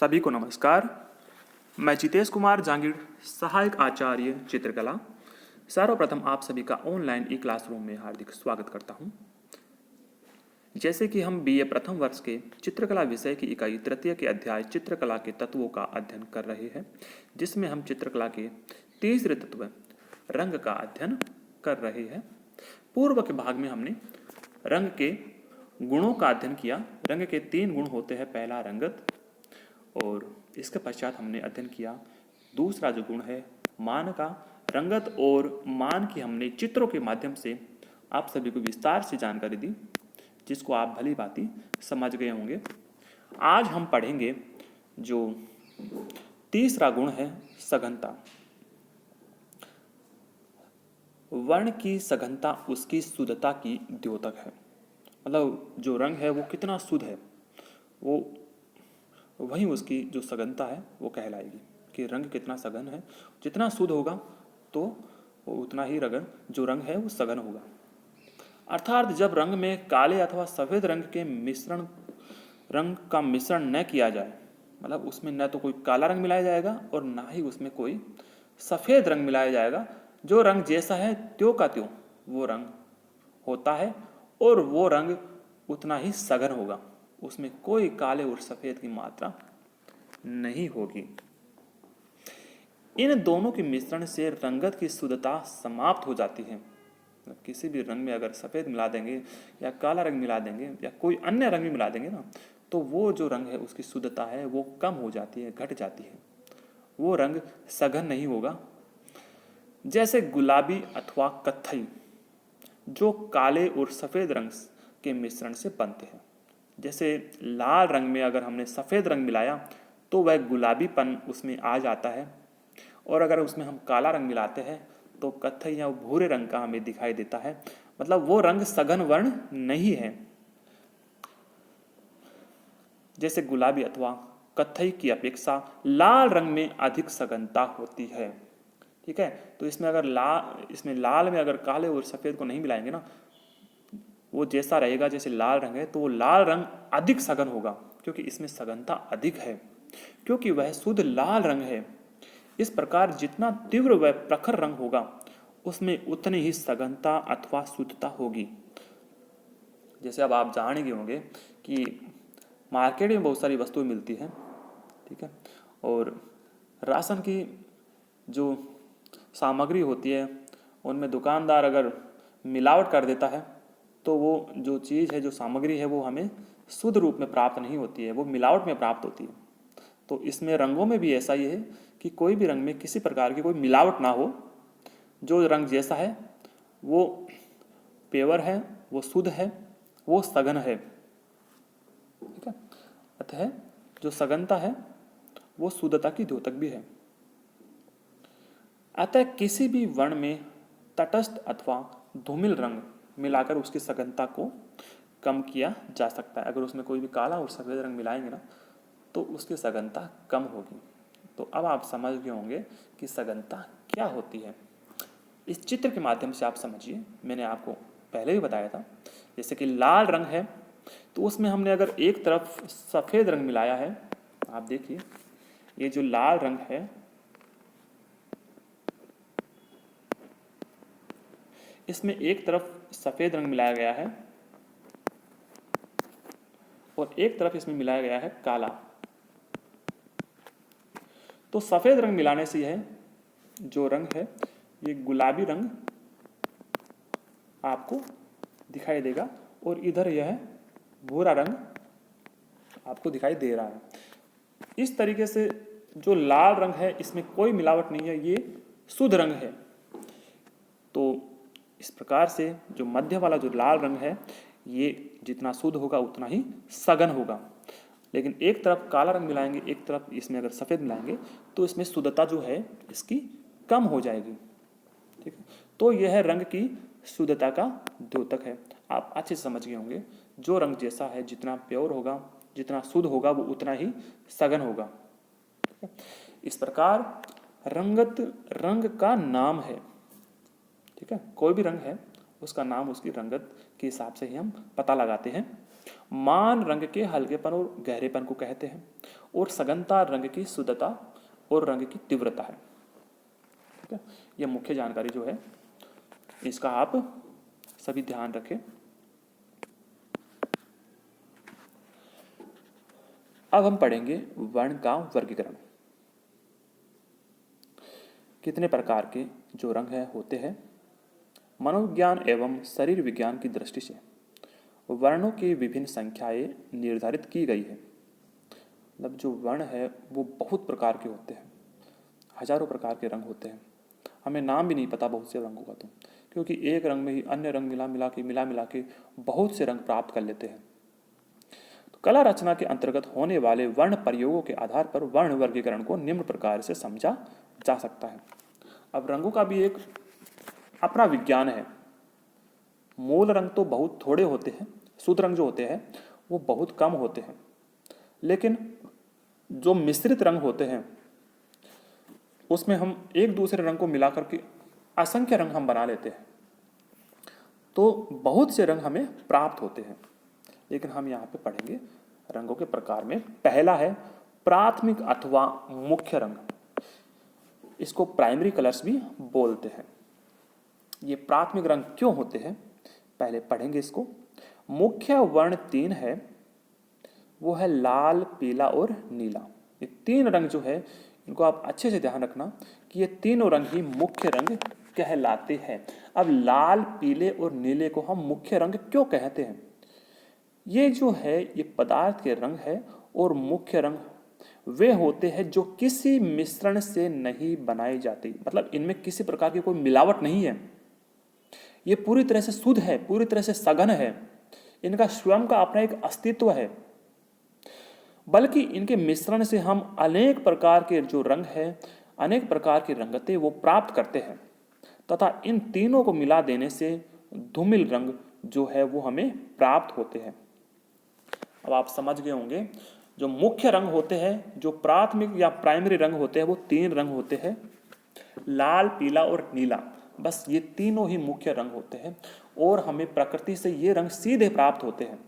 सभी को नमस्कार। मैं जितेश कुमार जांगीड़, सहायक आचार्य चित्रकला, सर्वप्रथम आप सभी का ऑनलाइन ई क्लासरूम में हार्दिक स्वागत करता हूं। जैसे कि हम बीए प्रथम वर्ष के चित्रकला विषय की इकाई तृतीय के अध्याय चित्रकला के तत्वों का अध्ययन कर रहे हैं, जिसमें हम चित्रकला के तीसरे तत्व रंग का अध्ययन कर रहे हैं। पूर्व के भाग में हमने रंग के गुणों का अध्ययन किया। रंग के 3 गुण होते हैं। पहला रंगत, और इसके पश्चात हमने अध्ययन किया दूसरा जो गुण है मान का। रंगत और मान की हमने चित्रों के माध्यम से आप सभी को विस्तार से जानकारी दी, जिसको आप भली भांति समझ गए होंगे। आज हम पढ़ेंगे जो तीसरा गुण है सघनता। वर्ण की सघनता उसकी शुद्धता की द्योतक है। मतलब जो रंग है वो कितना शुद्ध है, वो वही उसकी जो सघनता है वो कहलाएगी कि रंग कितना सघन है। जितना शुद्ध होगा तो वो उतना ही जो रंग है वो सघन होगा। अर्थात जब रंग में काले अथवा सफ़ेद रंग का मिश्रण न किया जाए, मतलब उसमें न तो कोई काला रंग मिलाया जाएगा और ना ही उसमें कोई सफ़ेद रंग मिलाया जाएगा। जो रंग जैसा है त्यों का त्यों वो रंग होता है और वो रंग उतना ही सघन होगा। उसमें कोई काले और सफ़ेद की मात्रा नहीं होगी। इन दोनों के मिश्रण से रंगत की शुद्धता समाप्त हो जाती है। किसी भी रंग में अगर सफ़ेद मिला देंगे या काला रंग मिला देंगे या कोई अन्य रंग भी मिला देंगे ना, तो वो जो रंग है उसकी शुद्धता है वो कम हो जाती है, घट जाती है। वो रंग सघन नहीं होगा। जैसे गुलाबी अथवा कत्थई जो काले और सफ़ेद रंग के मिश्रण से बनते हैं। जैसे लाल रंग में अगर हमने सफ़ेद रंग मिलाया तो वह गुलाबीपन उसमें आ जाता है, और अगर उसमें हम काला रंग मिलाते हैं तो कत्थई या भूरे रंग का हमें दिखाई देता है। मतलब वो रंग सघन वर्ण नहीं है। जैसे गुलाबी अथवा कत्थई की अपेक्षा लाल रंग में अधिक सघनता होती है। ठीक है, तो इसमें लाल में अगर काले और सफ़ेद को नहीं मिलाएंगे ना, वो जैसा रहेगा जैसे लाल रंग है, तो वो लाल रंग अधिक सघन होगा क्योंकि इसमें सघनता अधिक है, क्योंकि वह शुद्ध लाल रंग है। इस प्रकार जितना तीव्र व प्रखर रंग होगा उसमें उतनी ही सघनता अथवा शुद्धता होगी। जैसे अब आप जानेंगे होंगे कि मार्केट में बहुत सारी वस्तुएं मिलती हैं, ठीक है, और राशन की जो सामग्री होती है उनमें दुकानदार अगर मिलावट कर देता है तो वो जो चीज़ है, जो सामग्री है, वो हमें शुद्ध रूप में प्राप्त नहीं होती है, वो मिलावट में प्राप्त होती है। तो इसमें रंगों में भी ऐसा ही है कि कोई भी रंग में किसी प्रकार की कोई मिलावट ना हो। जो रंग जैसा है वो पेवर है, वो शुद्ध है, वो सघन है। ठीक है, अतः जो सघनता है वो शुद्धता की द्योतक भी है। अतः किसी भी वर्ण में तटस्थ अथवा धूमिल रंग मिलाकर उसकी सघनता को कम किया जा सकता है। अगर उसमें कोई भी काला और सफ़ेद रंग मिलाएंगे ना तो उसकी सघनता कम होगी। तो अब आप समझ गए होंगे कि सघनता क्या होती है। इस चित्र के माध्यम से आप समझिए। मैंने आपको पहले भी बताया था, जैसे कि लाल रंग है तो उसमें हमने अगर एक तरफ सफ़ेद रंग मिलाया है, आप देखिए ये जो लाल रंग है इसमें एक तरफ सफ़ेद रंग मिलाया गया है और एक तरफ इसमें मिलाया गया है काला। तो सफ़ेद रंग मिलाने से यह जो रंग है ये गुलाबी रंग आपको दिखाई देगा और इधर यह भूरा रंग आपको दिखाई दे रहा है। इस तरीके से जो लाल रंग है इसमें कोई मिलावट नहीं है, ये शुद्ध रंग है। तो इस प्रकार से जो मध्य वाला जो लाल रंग है ये जितना शुद्ध होगा उतना ही सघन होगा। लेकिन एक तरफ काला रंग मिलाएंगे, एक तरफ इसमें अगर सफ़ेद मिलाएंगे तो इसमें शुद्धता जो है इसकी कम हो जाएगी। ठीक है, तो यह रंग की शुद्धता का द्योतक है। आप अच्छे से समझ गए होंगे। जो रंग जैसा है, जितना प्योर होगा, जितना शुद्ध होगा, वो उतना ही सघन होगा। इस प्रकार रंगत रंग का नाम है। ठीक है, कोई भी रंग है उसका नाम उसकी रंगत के हिसाब से ही हम पता लगाते हैं। मान रंग के हल्केपन और गहरेपन को कहते हैं, और सघनता रंग की शुद्धता और रंग की तीव्रता है। ठीक है, यह मुख्य जानकारी जो है इसका आप सभी ध्यान रखें। अब हम पढ़ेंगे वर्ण का वर्गीकरण। कितने प्रकार के जो रंग है होते हैं। मनोविज्ञान एवं शरीर विज्ञान की दृष्टि से वर्णों की विभिन्न संख्याएं निर्धारित की गई है। मतलब जो वर्ण है वो बहुत प्रकार के होते हैं, हजारों प्रकार के रंग होते हैं। हमें नाम भी नहीं पता बहुत से रंगों का, तो क्योंकि एक रंग में ही अन्य रंग मिला मिला के बहुत से रंग प्राप्त कर लेते हैं। तो कला रचना के अंतर्गत होने वाले वर्ण प्रयोगों के आधार पर वर्ण वर्गीकरण को निम्न प्रकार से समझा जा सकता है। अब रंगों का भी एक अपना विज्ञान है। मूल रंग तो बहुत थोड़े होते हैं, शुद्ध रंग जो होते हैं वो बहुत कम होते हैं, लेकिन जो मिश्रित रंग होते हैं उसमें हम एक दूसरे रंग को मिलाकर के असंख्य रंग हम बना लेते हैं, तो बहुत से रंग हमें प्राप्त होते हैं। लेकिन हम यहाँ पे पढ़ेंगे रंगों के प्रकार में। पहला है प्राथमिक अथवा मुख्य रंग, इसको प्राइमरी कलर्स भी बोलते हैं। ये प्राथमिक रंग क्यों होते हैं पहले पढ़ेंगे इसको। मुख्य वर्ण 3 है, वो है लाल, पीला और नीला। ये 3 रंग जो है इनको आप अच्छे से ध्यान रखना कि ये तीनों रंग ही मुख्य रंग कहलाते हैं। अब लाल, पीले और नीले को हम मुख्य रंग क्यों कहते हैं? ये जो है ये पदार्थ के रंग है, और मुख्य रंग वे होते हैं जो किसी मिश्रण से नहीं बनाए जाते। मतलब इनमें किसी प्रकार की कोई मिलावट नहीं है, ये पूरी तरह से शुद्ध है, पूरी तरह से सघन है, इनका स्वयं का अपना एक अस्तित्व है। बल्कि इनके मिश्रण से हम अनेक प्रकार के जो रंग है, अनेक प्रकार की रंगतें वो प्राप्त करते हैं, तथा इन तीनों को मिला देने से धूमिल रंग जो है वो हमें प्राप्त होते हैं। अब आप समझ गए होंगे जो मुख्य रंग होते हैं, जो प्राथमिक या प्राइमरी रंग होते हैं, वो 3 रंग होते हैं, लाल, पीला और नीला। बस ये तीनों ही मुख्य रंग होते हैं, और हमें प्रकृति से ये रंग सीधे प्राप्त होते हैं,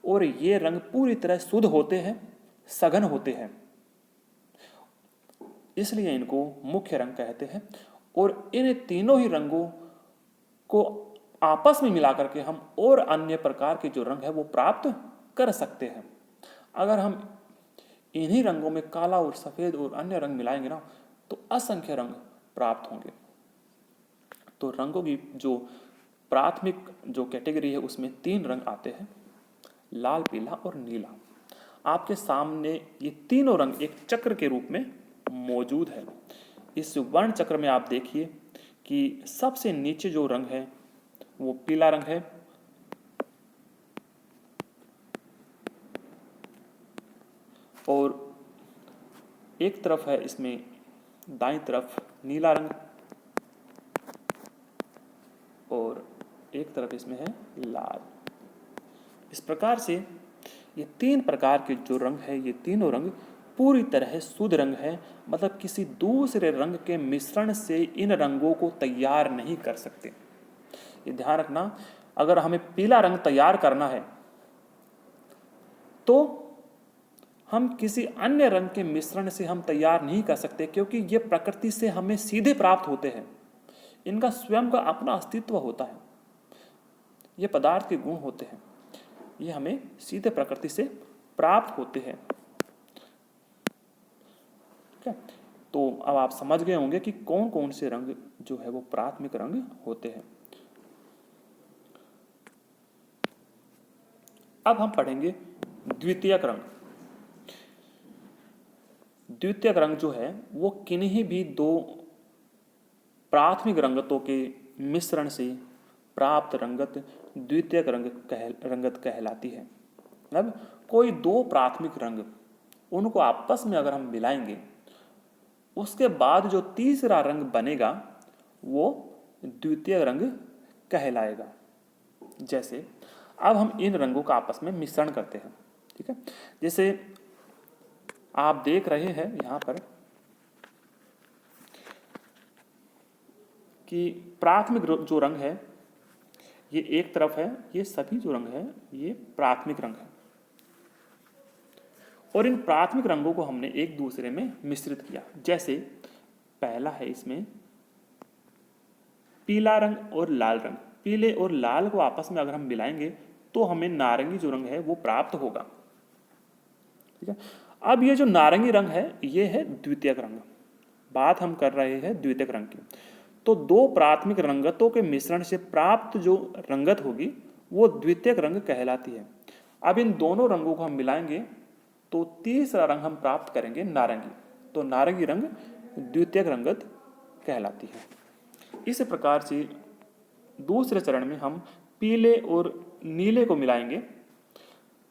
और ये रंग पूरी तरह शुद्ध होते हैं, सघन होते हैं, इसलिए इनको मुख्य रंग कहते हैं। और इन तीनों ही रंगों को आपस में मिलाकर के हम और अन्य प्रकार के जो रंग है वो प्राप्त कर सकते हैं। अगर हम इन्हीं रंगों में काला और सफेद और अन्य रंग मिलाएंगे ना, तो असंख्य रंग प्राप्त होंगे। तो रंगों की जो प्राथमिक जो कैटेगरी है उसमें 3 रंग आते हैं, लाल, पीला और नीला। आपके सामने ये तीनों रंग एक चक्र के रूप में मौजूद है। इस वर्ण चक्र में आप देखिए कि सबसे नीचे जो रंग है वो पीला रंग है, और एक तरफ है इसमें दाईं तरफ नीला रंग, और एक तरफ इसमें है लाल। इस प्रकार से ये 3 प्रकार के जो रंग है, ये तीनों रंग पूरी तरह शुद्ध रंग है। मतलब किसी दूसरे रंग के मिश्रण से इन रंगों को तैयार नहीं कर सकते। ये ध्यान रखना, अगर हमें पीला रंग तैयार करना है तो हम किसी अन्य रंग के मिश्रण से हम तैयार नहीं कर सकते, क्योंकि ये प्रकृति से हमें सीधे प्राप्त होते हैं। इनका स्वयं का अपना अस्तित्व होता है, ये पदार्थ के गुण होते हैं, ये हमें सीधे प्रकृति से प्राप्त होते हैं। ठीक है, तो अब आप समझ गए होंगे कि कौन कौन से रंग जो है वो प्राथमिक रंग होते हैं। अब हम पढ़ेंगे द्वितीयक रंग। द्वितीयक रंग जो है वो किन्हीं भी 2 प्राथमिक रंगतों के मिश्रण से प्राप्त रंगत द्वितीयक रंगत कहलाती है। अब कोई 2 प्राथमिक रंग, उनको आपस में अगर हम मिलाएंगे, उसके बाद जो तीसरा रंग बनेगा वो द्वितीय रंग कहलाएगा। जैसे अब हम इन रंगों का आपस में मिश्रण करते हैं। ठीक है, जैसे आप देख रहे हैं यहाँ पर कि प्राथमिक जो रंग है ये एक तरफ है, ये सभी जो रंग है ये प्राथमिक रंग है। और इन प्राथमिक रंगों को हमने एक दूसरे में मिश्रित किया। जैसे पहला है इसमें पीला रंग और लाल रंग। पीले और लाल को आपस में अगर हम मिलाएंगे तो हमें नारंगी जो रंग है वो प्राप्त होगा। ठीक है, अब ये जो नारंगी रंग है ये है द्वितीयक रंग। बात हम कर रहे हैं द्वितीयक रंग की। तो दो प्राथमिक रंगतों के मिश्रण से प्राप्त जो रंगत होगी वो द्वितीयक रंग कहलाती है। अब इन दोनों रंगों को हम मिलाएंगे तो तीसरा रंग हम प्राप्त करेंगे नारंगी। तो नारंगी रंग द्वितीयक रंगत कहलाती है। इस प्रकार से दूसरे चरण में हम पीले और नीले को मिलाएंगे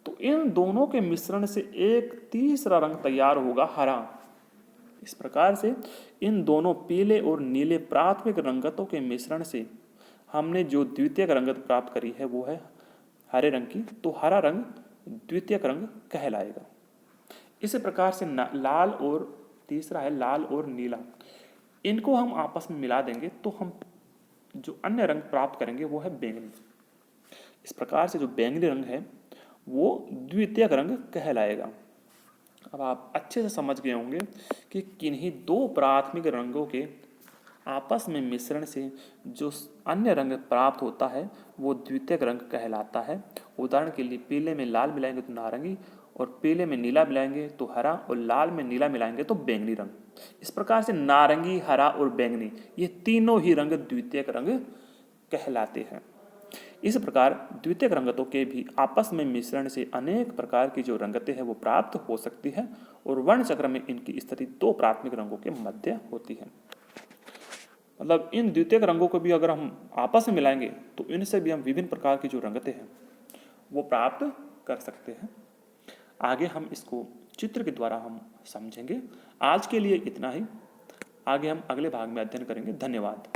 तो इन दोनों के मिश्रण से एक तीसरा रंग तैयार होगा हरा। इस प्रकार से इन दोनों पीले और नीले प्राथमिक रंगतों के मिश्रण से हमने जो द्वितीयक रंगत प्राप्त करी है वो है हरे रंग की। तो हरा रंग द्वितीयक रंग कहलाएगा। इसी प्रकार से लाल और तीसरा है लाल और नीला, इनको हम आपस में मिला देंगे तो हम जो अन्य रंग प्राप्त करेंगे वो है बैंगनी। इस प्रकार से जो बैंगनी रंग है वो द्वितीयक रंग कहलाएगा। अब आप अच्छे से समझ गए होंगे कि किन्हीं दो प्राथमिक रंगों के आपस में मिश्रण से जो अन्य रंग प्राप्त होता है वो द्वितीयक रंग कहलाता है। उदाहरण के लिए पीले में लाल मिलाएंगे तो नारंगी, और पीले में नीला मिलाएंगे तो हरा, और लाल में नीला मिलाएंगे तो बैंगनी रंग। इस प्रकार से नारंगी, हरा और बैंगनी ये तीनों ही रंग द्वितीयक रंग कहलाते हैं। इस प्रकार द्वितीयक रंगतों के भी आपस में मिश्रण से अनेक प्रकार की जो रंगतें हैं वो प्राप्त हो सकती है, और वर्ण चक्र में इनकी स्थिति दो प्राथमिक रंगों के मध्य होती है। मतलब इन द्वितीयक रंगों को भी अगर हम आपस में मिलाएंगे तो इनसे भी हम विभिन्न प्रकार की जो रंगतें हैं वो प्राप्त कर सकते हैं। आगे हम इसको चित्र के द्वारा हम समझेंगे। आज के लिए इतना ही, आगे हम अगले भाग में अध्ययन करेंगे। धन्यवाद।